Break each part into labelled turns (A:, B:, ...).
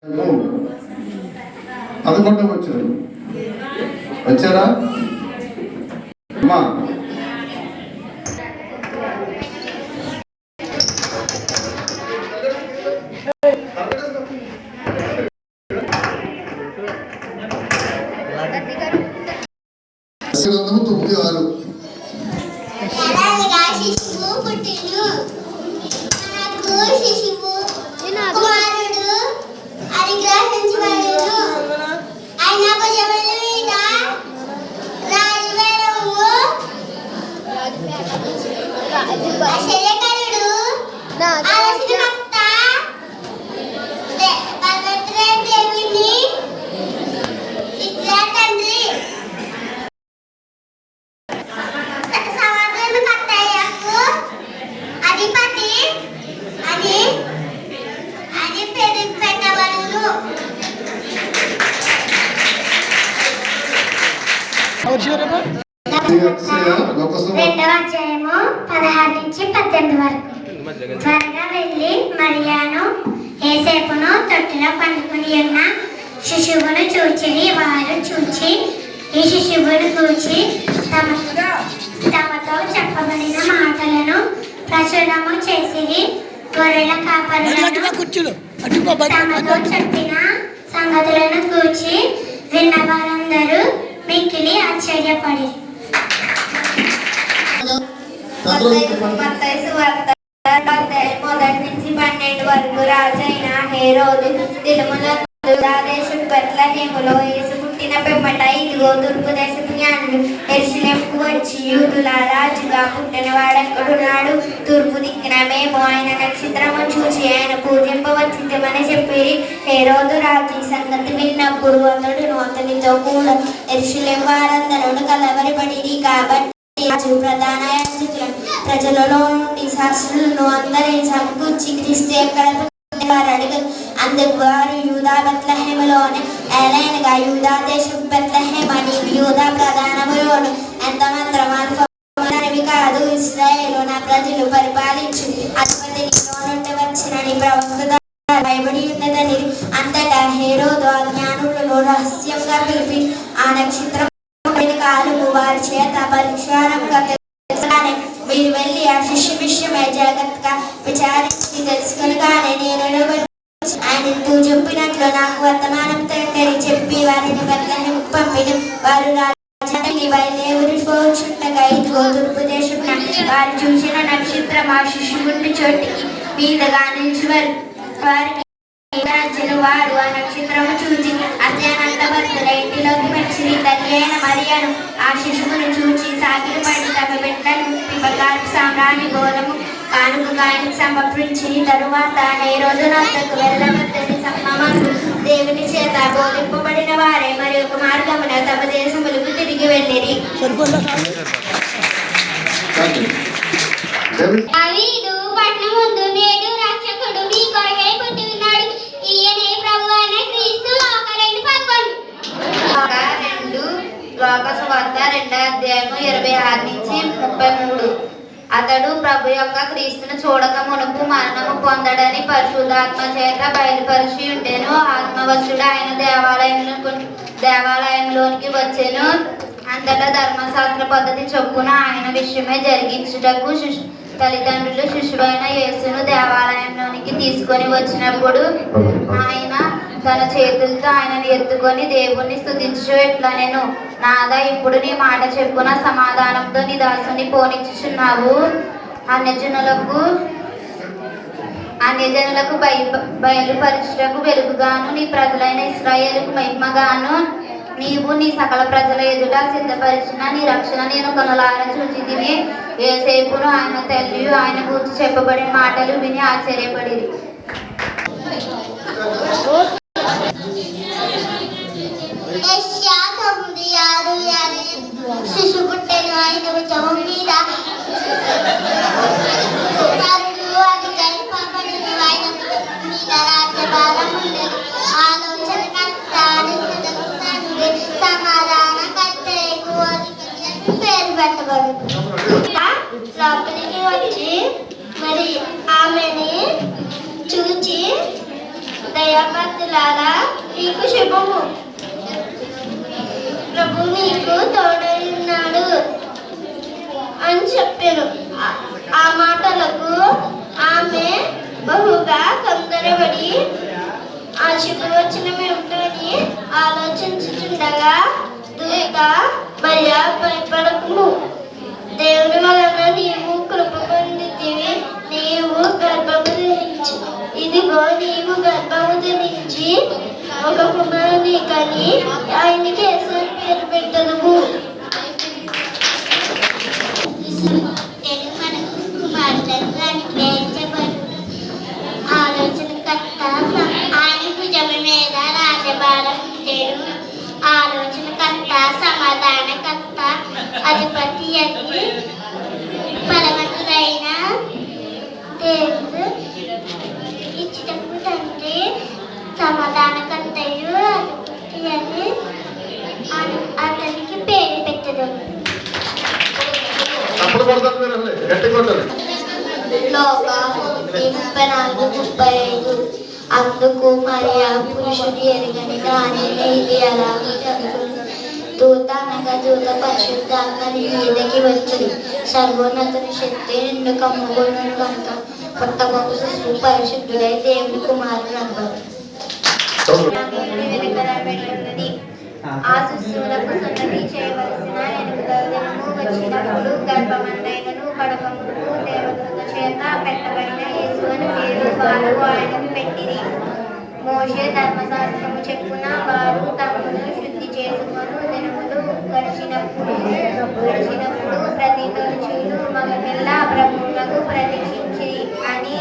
A: 11వ వచనం వచ్చారా అమ్మా? గ్రంథము 9:6
B: త్వరగా వెళ్ళి మరియాను యేసేపును తొట్టిలో పండుకొని ఉన్న శిశువును చూచిరి. వారు చూచి ఈ శిశువును కూర్చి తమతో చెప్పబడిన మాటలను ప్రచురము చేసిరి. గొర్రెల కాపరులను తమతో చెప్పిన సంగతులను కూర్చి విన్న వారందరూ మిక్కిలి ఆశ్చర్యపడి మొదటి నుంచి 12 వరకు రాజైన హేరోదు దినములో దేశం బెత్లెహేములో యేసు పుట్టిన పిమ్మట ఇదిగో తూర్పు దేశపు జ్ఞానులు యెరూషలేముకు వచ్చి యూదుల రాజుగా పుట్టిన వాడెక్కడున్నాడు? తూర్పు దిక్కున మేము ఆయన నక్షత్రము చూసి ఆయన పూజింపవచ్చిమని చెప్పిరి. హేరోదు రాజు ఈ సంగతి విన్నప్పుడు అతడును అతనితో కూడా యెరూషలేము వారందరూ కలవరపడిరి. కాబట్టి ప్రధాన యాజకులను ప్రజలలో నుండి శాస్త్రులను అందరిని సమకూర్చి క్రీస్తు ఎక్కడ వారు అడిగారు. అందుకు వారు యూదా బెత్లెహేములోనే ఏలైనగా యూదా దేశం బెత్లెహేం అని యూదా ప్రధానములోను ఎంత మాత్రమవి కాదు. ఇశ్రాయేలు నా ప్రజలు పరిపాలించి అధిపతి నీలో నుండి వచ్చినని ప్రవక్త భయపడి ఉన్నదని. అంతటా హేరోదు ఆ జ్ఞానులను రహస్యంగా పిలిపి ఆ నక్షత్రం కాలము వారి చేత పరిష్కారంగా తెలుసుగానే మీరు వెళ్ళి ఆ శిష్యు విషయమై జాగ్రత్తగా విచారించి తెలుసుకునగానే నేను ఆయన చెప్పినట్లు నాకు వర్తమానం తండ్రి చెప్పి వారిని బెత్లెహేముకు పంపిన. వారు రాజానికి బయలుదేరిపోచుండగా ఇదిగో తూర్పు దేశం వారు చూసిన నక్షత్రం ఆ శిశువుని చోటికి మీదగా నిలిచి వారికి వారు ఆ నక్షత్రము చూచి అత్యానందభక్తుల ఇంటిలోకి వచ్చిన తల్లి అయిన మరియను ఆ శిశువును చూచి సాగిలపడి తమ బిడ్డను బంగారు సామ్రాణి గోధుమ కానుకగా ఆయనకు సమర్పించి తరువాత హేరోదు వద్దకు వెళ్ళవద్దని సమ్మమందు దేవుని చేత బోధింపబడిన వారే మరి ఒక మార్గమున తమ దేశములకు తిరిగి వెళ్ళిరి. దావీదు పట్టణం ముందు నేడు రక్షకుడు మీ కొరకై పుట్టి ఉన్నాడు. ఈయనే ప్రభువు అయిన క్రీస్తు. 2 లోకసువార్త 2వ అధ్యాయము 26 నుంచి 33. అతడు ప్రభు యొక్క క్రీస్తును చూడక మునుపు మరణము పొందడని పరిశుద్ధాత్మ చేత బయలుపరిచి ఉండెను. ఆత్మవశుడు ఆయన దేవాలయంలోనికి వచ్చెను. అంతటా ధర్మశాస్త్ర పద్ధతి చొప్పున ఆయన విషయమే జరిగించుటకు తల్లిదండ్రులు శిశువైన యేసును దేవాలయంలోనికి తీసుకొని వచ్చినప్పుడు ఆయన తన చేతులతో ఆయనను ఎత్తుకొని దేవుణ్ణి స్తుతించు ఎట్లనెను. నాదా ఇప్పుడు నీ మాట చెప్పున సమాధానంతో నీ దాసుని పోనిచ్చుచున్నావు. అన్యజనులకు బయలుపరచుటకు వెలుగుగాను నీ ప్రజలైన ఇశ్రాయేలుకు మహిమగాను నీవు నీ సకల ప్రజల ఎదుట సిద్ధపరిచిన నీ రక్షణ నేను కనులారా చూచితిని. యేసేపును ఆయన తల్లి ఆయన గురించి చెప్పబడిన మాటలు విని ఆశ్చర్యపడిరి. శిశు పుట్టెను ఆయన భుజము మీద రాజ్యభారం ఉండేది. ఆలోచనకర్త సమాధానకర్త పేరు పెట్టబడు. లోపలికి వచ్చి మరి ఆమెని చూచి దయాభక్తులారా నీకు శుభము, ప్రభు నీకు తోడై ఉన్నాడు అని చెప్పాను. ఆ మాటలకు ఆమె బహుగా తొందరపడి ఆ శుభవచనం ఏమిటని ఆలోచించుచుండగా దూత భయ భయపడకుము, దేవుని వలన నీవు కృప పొందితివి, నీవు గర్భము ధరించి ఇదిగో నీవు గర్భము ధరించి ఒక కుమారుని కని ఆయనకి యేసు అని పేరు పెట్టదువు. ఆలోచనకర్త ఆయన భుజం మీద రాజభారం ఉంటాడు. ఆలోచనకర్త సమాధానకర్త అధిపతి అని బలవంతుడైన దేవుడు ఇచ్చటకు తండ్రి సమాధానకర్తయు అధిపతి అని అతనికి పేరు పెట్టదు. లోకాలు 34:35 అందుకు మరియా పురుషుడు ఎరుగని దానిని ఇది అలాగే జరుగుతుంది. దూత అనగా దూత పరిశుద్ధాత్మని మీదకి వచ్చి సర్వోన్నతుని శక్తి నిన్ను కమ్ముకున్నాను కనుక కొత్తగొప్ప శిశువు పరిశుద్ధుడై దేవుని కుమారుడు అన్నారు. ఆ శిశువులకు సున్నతి చేయవలసిన 8వ దినము వచ్చినప్పుడు గర్భమందైనను కడపమును దేవదూత చేత పెట్టబడిన యేసు అని పేరు వారు ఆయనకు పెట్టిరి. మోషే ధర్మశాస్త్రము చెప్పున వారు తమను శుద్ధి చేసుకొని దినములు గడిచినప్పుడు ప్రతి తొలిచూలు మగపిల్ల ప్రభువులకు ప్రతిష్ఠించి అని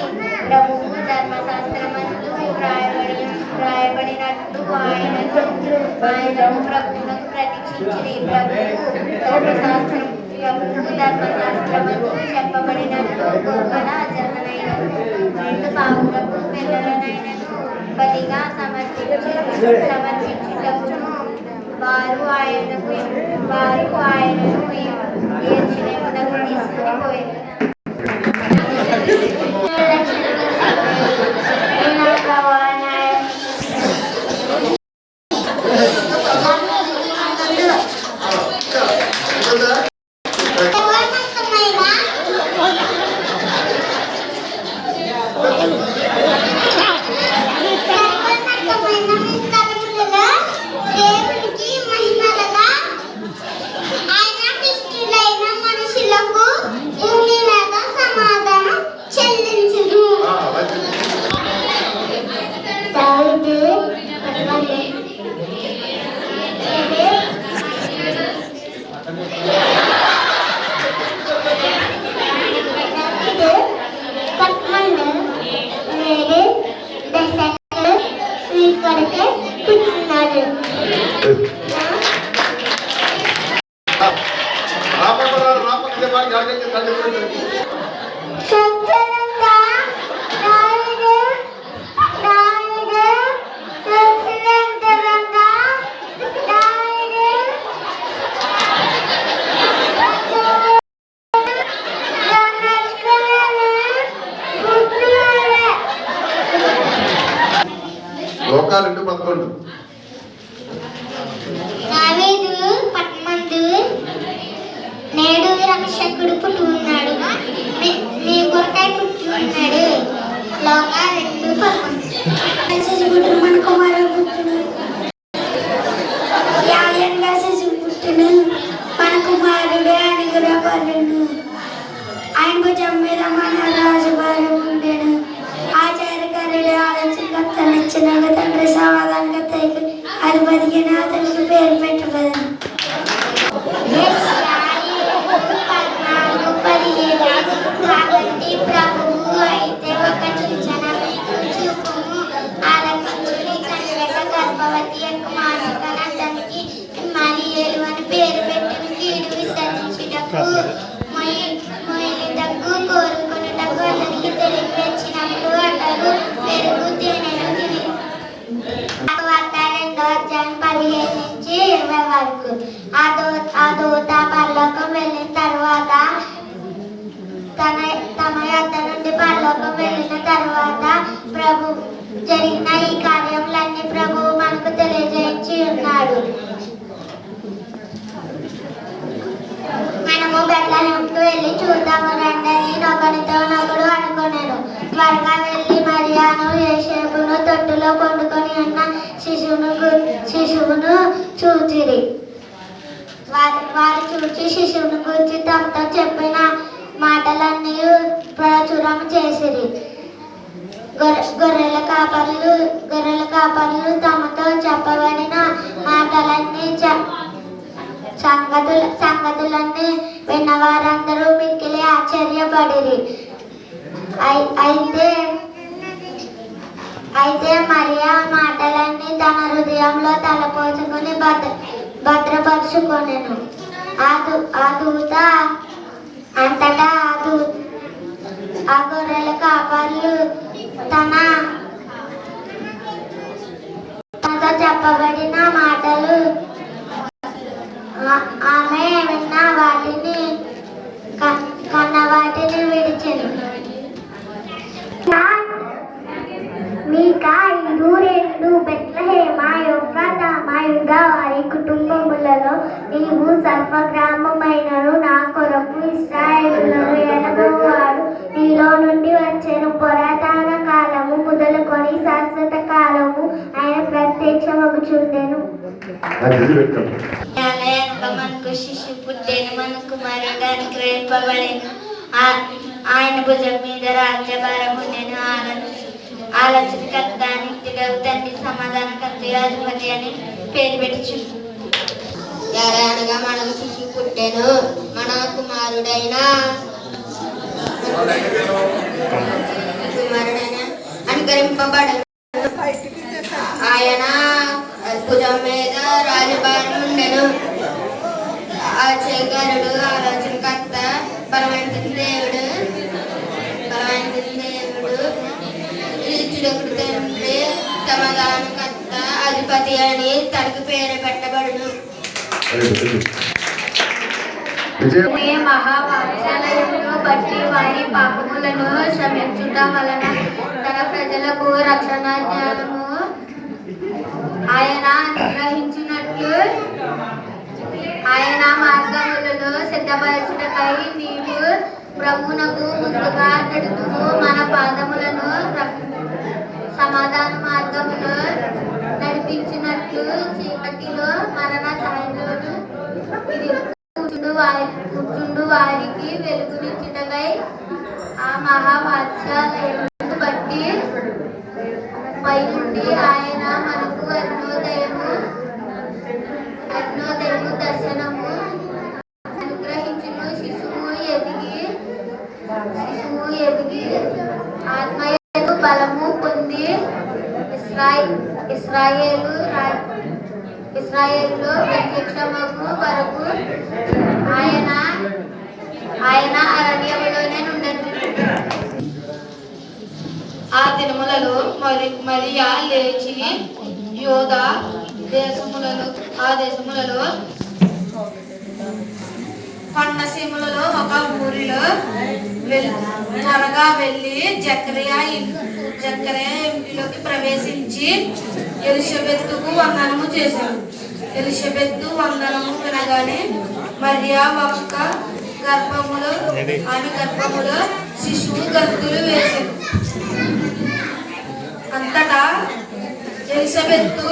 B: ప్రభువు ధర్మశాస్త్రమందు వ్రాయబడినట్టు ఆయనను ప్రభువులకు ప్రతిష్ఠించి ప్రభువు ధర్మశాస్త్రమందు చెప్పబడినట్టు గొప్పల జననైనను 2 పావులకు పిల్లలనైనను బలిగా సమర్పించుటకును వారు ఆయనను యెరూషలేమునకు తీసుకుని పోయారు.
A: లోకాలు 2:11
B: దావీదు పట్టణమందు నేడు రక్షకుడు పుట్టి ఉన్నాడు, మీ కొరకై పుట్టి ఉన్నాడు. లోకాలు 2:11 మన కుమారుడు పుట్టిన యాజంగా శిశువు పుట్టిన మన కుమారుడు అనుగ్రహపరుడు. ఆయన భుజం మీద మన రాజుభారం ఉండేను. ఆచార్యకారుడు ఆలోచనకర్త నచ్చిన తండ్రి సమాధానకర్తకి అధిపతికి అతనికి పేరు పెట్టబడను. కాబట్టి ప్రభువు అయితే ఒక సూచన చూపుము, ఆలకించుడి. కన్యక గర్భవతి యొక్క మానవుడు అతనికి మరియేలు అని పేరు పెట్టిన కీడు విసర్జించుటకు మొయ్యటకు కోరుకున్నటకు అతనికి తెలివి వచ్చినప్పుడు అతడు పెరుగు తేనెను తిని 2:15-20 వరకు. ఆ దూత పరలోకం వెళ్ళిన తర్వాత తమ యొద్ద నుండి పరలోకం వెళ్ళిన తర్వాత జరిగిన ఈ కార్యములన్నీ ప్రభువు మనకు తెలియజేయించి ఉన్నాడు. మనము బెత్లెహేముకు వెళ్ళి చూద్దాము రండి అని ఒకరితో ఒకడు అనుకొనెను. త్వరగా వెళ్ళి మరియాను యోసేపును తొట్టులో పండుకొని ఉన్న శిశువును చూచిరి. వారు చూచి శిశువును గురించి తమతో చెప్పిన మాటలన్నీ ప్రచురం చేసిరి. గొర్రెల కాపరులు తమతో చెప్పబడిన మాటలన్నీ సంగతులన్నీ విన్నవారందరూ మిక్కిలి ఆశ్చర్యపడిరి. అయితే మరియా మాటలన్నీ తన హృదయంలో తలపోసుకుని భద్రపరుచుకొనెను. ఆ దూత అంతటా ఆ గొర్రెల కాపరులు తనతో చెప్పబడిన మాటలు ఆమె విన్న వాటిని కన్న వాటిని విడిచెను. మీకా ఇరురేళ్ళు బెత్లెహేమ ఎఫ్రాతా యూదా వారి కుటుంబములలో నీవు సర్వగ్రామమైనను నా కొరకు ఇశ్రాయేలులను ఏలగోవాడు నీలో నుండి వచ్చెను. పురాతన కాలము మొదలుకొని శాశ్వత కాలము ఆయన ప్రత్యక్షమగుచుండెను. మనకు శిశు పుట్టెను, మనకు మరింత అనుగ్రహింపబడెను. ఆయన భుజం మీద రాజ్యభారం ఉండెను. ఆలోచనకర్త, నిత్యుడగు తండ్రి, సమాధానకర్త, అధిపతి అని పేరు పెట్టుచు.
C: అనగా మనకు శిశువు పుట్టెను, మన కుమారుడైన అనుగ్రహింపబడెను. ఆయన భుజం మీద రాజభారం ఉండెను. ఆశ్చర్యకరుడు, ఆలోచనకర్త, బలమైన దేవుడు, నిత్యుడగు తండ్రి, సమాధానకర్త, అధిపతి అని తనకు పేరు పెట్టబడును. మహావాత్సల్యమును బట్టి వారి పాపములను క్షమించుట వలన తన ప్రజలకు రక్షణ జ్ఞానము ఆయన అనుగ్రహించినట్లు ఆయన మార్గములను సిద్ధపరచుటకై నీవు ప్రభువునకు ముందుగా నడుతుము. మన పాదములను సమాధాన మార్గములో నడిపించినట్లు చీకటిలో మరణ ఛాయలను కూర్చుండు వారికి వెలుగునిచ్చుటకై ఆ మహావాత్సల్యమును బట్టి పై నుండి ఆయన మనకు అరుణోదయము దర్శనము అనుగ్రహించును. శిశువు ఎదిగి ఆత్మయను బలము పొంది ఇశ్రాయేలులో ప్రత్యక్షమగు వరకు ఆయన అరణ్యములోనే ఉండెను.
D: ఆ దినములలో మరియా లేచి యూదా దేశములలో కొండసీమలలో ఒక ఊరిలో త్వరగా వెళ్ళి జకరియా ఇంటిలోకి ప్రవేశించి ఎలిషబెత్తుకు వందనము చేశాడు. ఎలిషబెత్తు వందనము వినగానే మరియా ఒక్క ఆమె గర్భములో శిశువు గంతులు వేశాడు. అంతటా ఎలిషబెత్తు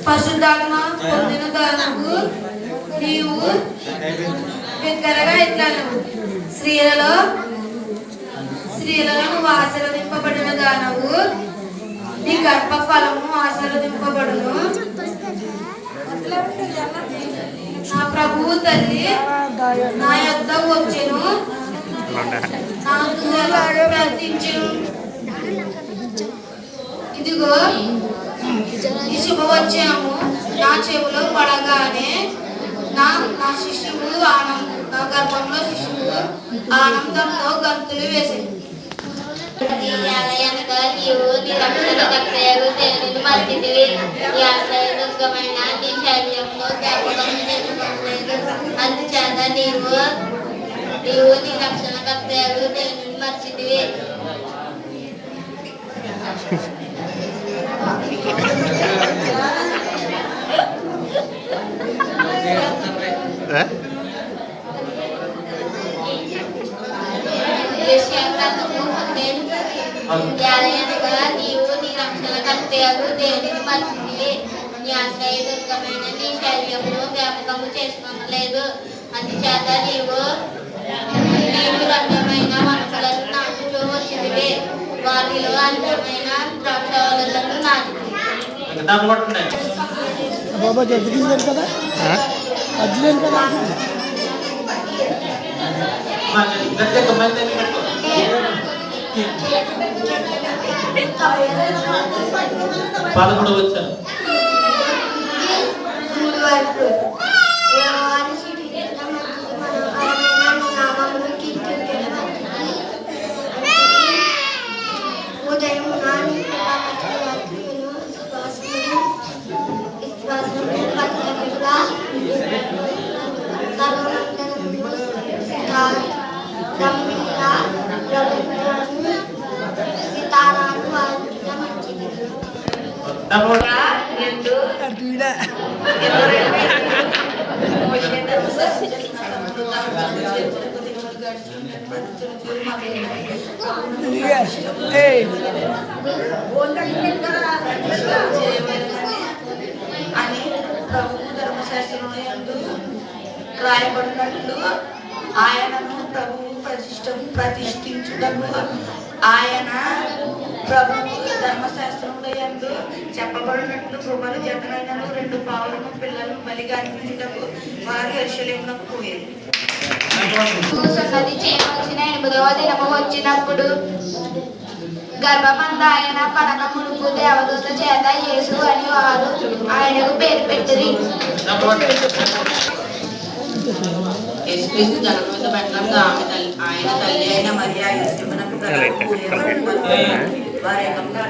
D: పరిశుద్ధాత్మ పొందిన దానకు నీవు బిగ్గరగా ఇట్లాను, స్త్రీలలో నువ్వు ఆశీర్వదింపబడిన దానవు, నీ గర్భ ఫలము ఆశీర్వదింపబడును. నా ప్రభువు తల్లి నా యొద్ద వచ్చెను, నాకు ప్రార్థించును. ఇదిగో ఈ శుభవచనము నా చెవులో పడగానే నా శిశువు నా గర్భంలో శిశువు ఆనందంతో గంతులు వేసింది.
B: నీవు నీ రక్షణ కర్తయగు దేవుని మర్చితివి. నీ ఆశ్రయదుర్గమైన నీ శరీరంలో జ్ఞాపకం చేసుకోలేదు. అందుచేత నీవు నీ రక్షణ కర్తయగు దేవుని మర్చితివి.
C: నీవు నీ రక్షణ కర్తయ్యకు దేనికి మర్చింది నీ ఆశ్రయదుర్గమైన నీ శల్యమును జ్ఞాపకము చేసుకోలేదు. అందుచేత నీవు రమ్యమైన మనుషులను నాటుతూ వచ్చింది. వాటిలో అందమైన ద్రాక్షలను నాటుతుంది.
E: బాబా జడ్జిలేదు కదా, అజ్జలేదు కదా.
F: పదమూడు వచ్చాను.
D: అని ప్రభు ధర్మశాస్త్రములందు రాయబడినట్లు ఆయనను ప్రభు ప్రతిష్ఠించుటకు ఆయన ప్రభు ధర్మశాస్త్రములందు చెప్పబడినట్లు కృపలు జతనైనను 2 పావులను పిల్లలను బలిగా అర్పించుటకు వారు యెరూషలేమునకు పోయేది.
C: సున్నతి చేయవలసిన 8వ దినము వచ్చినప్పుడు గర్భమందు ఆయన పడక మునుపు దేవదూత చేత యేసు అని వారు ఆయనకు పేరు పెట్టిరి.
D: యేసుక్రీస్తు జనముత బెట్లంగా ఆయన తల్లి అయిన మరియా యోసేపునకు వారి ఏకంగా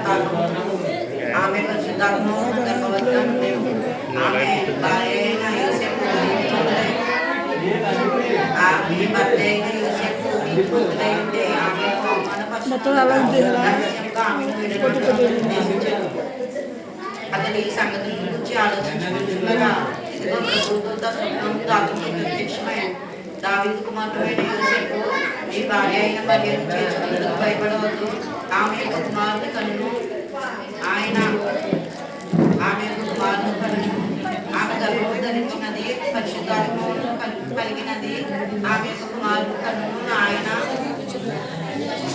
D: ఆమె పరిశుద్ధాత్మ గర్భవతిగా ఉండేది. ఆమె భార్య అయిన యోసేపు ఆమె భర్త అయిన యోసేపు నీతిమంతుడై ఉంటే ఆమెకు అతని ఈ సంగతుల గురించి ఆలోచించుకుంటున్నారా? ఇదిగో ప్రభుత్వ స్వప్నం అతనికి ప్రత్యక్షమై దావీదు కుమారుడైన యోసేపు ఈ భార్య అయిన మరియను చేర్చుకునేందుకు భయపడవద్దు. ఆమె యొక్క కుమారుని కన్ను ఆమె గర్భము ధరించినది పరిశుద్ధాత్మను కలిగినది. ఆమె యొక్క కుమారుని కన్ను ఆయన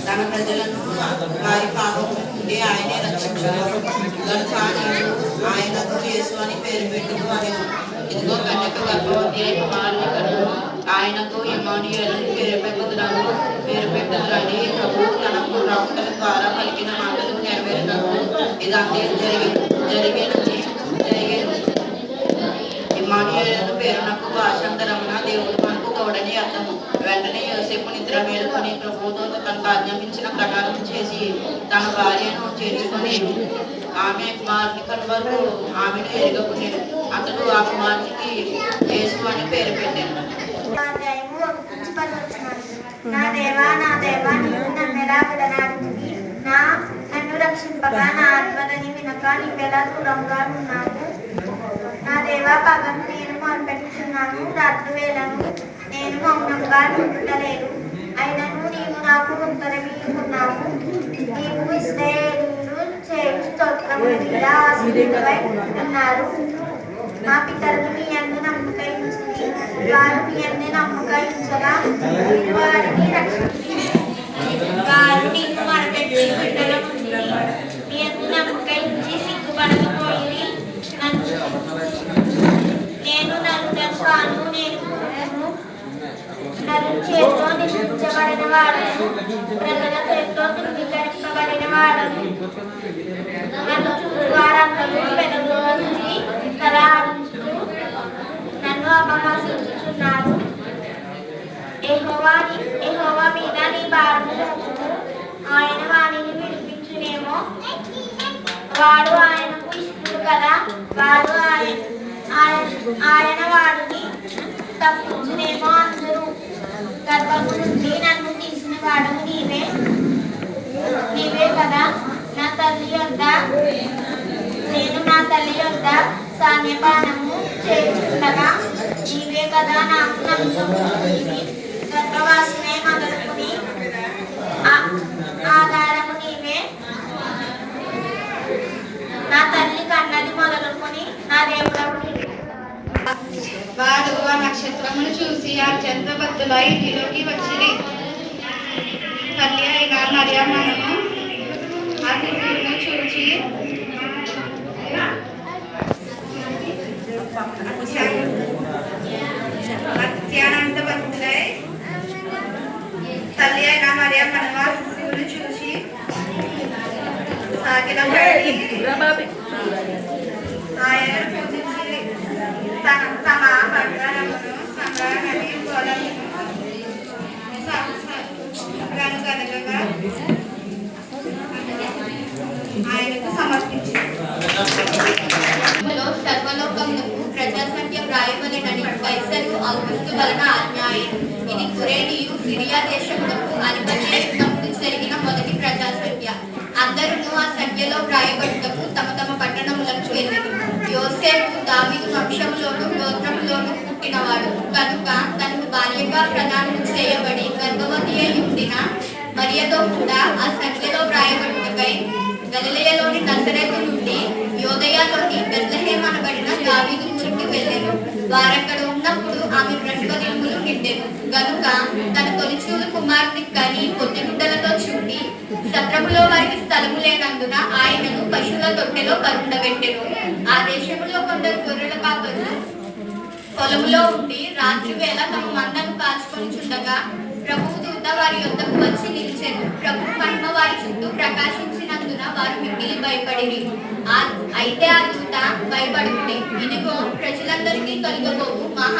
D: తన ప్రజలను వారి పాపం నుండి ఆయనే రక్షించును కనుక ఆయనకు యేసు అని పేరు పెట్టుకు అని. ఇదిగో కన్యక గర్భవతి అయి కుమారుని కన్ను ఆయనకు ఇమ్మానుయేలు పేరు పెట్టుదురని ప్రభు తన ప్రవక్తల ద్వారా పలికిన మాటలు నెరవేరినట్లు ఇదంతే జరిగేది. ఇమ్మానుయేలు పేరునకు భాషాంతరమున దేవుడు మనకు తోడని అర్థము. వెంటనే యోసేపు నిద్ర మేలుకొని ప్రభువుతో తనకు ఆజ్ఞాపించిన ప్రకారం చేసి తన భార్యను చేర్చుకొని ఆమె కుమారుని కనువరకు ఆమెను ఎరగకునేను. అతడు ఆ కుమారునికి యేసు అని పేరు పెట్టాను.
B: నా దేవా నీవు నన్నెలా విడనాడుతుంది? నన్ను రక్షింపగా నా ఆత్మదని వినక నీవెలా దూరంగా ఉన్నావు? నా దేవా పగలు నేను మొరపెట్టుచున్నాను, రాత్రి వేళను నేను మౌనంగా ఉండుటలేదు. అయినను నీవు నాకు ఉత్తరమిస్తున్నావు. నీవు ఇశ్రాయేలీయులు చేయు స్తోత్రముల మీద ఆసీనులై ఉన్నారు. మా పితరులు మీ యందు నమ్మక ఉంచిరి, వారు మీ యందు నమ్మక ఉంచగా మీరు వారిని రక్షించిరి. వారు నీకు మొరపెట్టి బిడ్డల ముందు మీ యందు నమ్మక ఉంచి సిగ్గుపడకపోయిరి. నేను నలుగను నేను నలు చేతితో నిలిపించబడిన వాడను, ప్రజల చేతితో ధృవీకరింపబడిన వాడను. నన్ను చూసి వారందరూ పెదవులోంచి తల ఆడించుతూ నన్ను అపహసించుచున్నారు. యెహోవా మీద నీ భారము మోపుము, ఆయన వాణిని విడిపించునేమో. వాడు ఆయనకు ఇష్టడు కదా, వాడు ఆయన వాడిని తప్పించునేమో. అందరూ గర్భము నుండి నన్ను తీసిన వాడు నీవే కదా. నా
C: తల్లి యొద్ద సాన్యపానము చేర్చుండగా నీవే కదా నాకు నమ్మకము గర్భవాసనే మొదలుకుని ఆధారము నీవే నా తల్లి కన్నది మొదలుకొని నా దేవుడవు నీవే.
F: వారు ఆ నక్షత్రమును చూసి అత్యంత భక్తులై ఇంటిలోకి వచ్చిరి. తల్లి అయిన మరియమ్మను ఆ శిశువును చూచి అత్యంత భక్తులై తల్లి అయిన మరియమ్మను ఆ శిశువును చూసి సాగిలపడి ఆయనను పూజించి తమ బంగారమును సంగ్రహణి పొలమును గనుగనగా ఆయనకు సమర్పించారు.
C: సర్వలోకమునకు ప్రజాసంఖ్య వ్రాయవలెనని కైసరు ఔగుస్తు వలన ఆజ్ఞాయం. ఇది కురేనియు సిరియా దేశమునకు అధిపత్యయుక్తమును జరిగిన మొదటి ప్రజాసంఖ్య. అందరూ ఆ సంఖ్యలో వ్రాయబడుటకు తమ తమ పట్టణములకు వెళ్ళెను. యోసేపు దావీదు వంశములోను గోత్రములోను పుట్టినవాడు కనుక తనకు బాల్యంగా ప్రదానం చేయబడి గర్భవతి అయి ఉండిన మరియతో కూడా ఆ సంఖ్యలో వ్రాయబడుటకై గలిలయలోని నజరేతు నుండి యోదయలోని బెత్లెహేం అనబడిన దావీదు ఊరికి వెళ్ళెను. వారక్కడ ఉన్నప్పుడు ఆమె ప్రసవదినములు నిండెను గనుక తన తొలిచూలు కుమారుని కని పొద్దుగుడ్డలతో చుట్టి సత్రములో వారికి స్థలము లేనందున ఆయనను పశువుల తొట్టెలో కరుండబెట్టెను. ఆ దేశంలో కొందరు గొర్రెల కాపరులు పొలములో ఉండి రాత్రి వేళ తమ మందను కాచుకొని చుండగా ప్రభువు దూత వారి యొద్దకు వచ్చి నిలిచెను. ప్రభువు మహిమ వారి చుట్టూ ప్రకాశించినందున వారు మిక్కిలి భయపడిరి. అయితే ఆ దూత భయపడుతుంది, ఇదిగో ప్రజలందరికీ తొలగబోవు మహా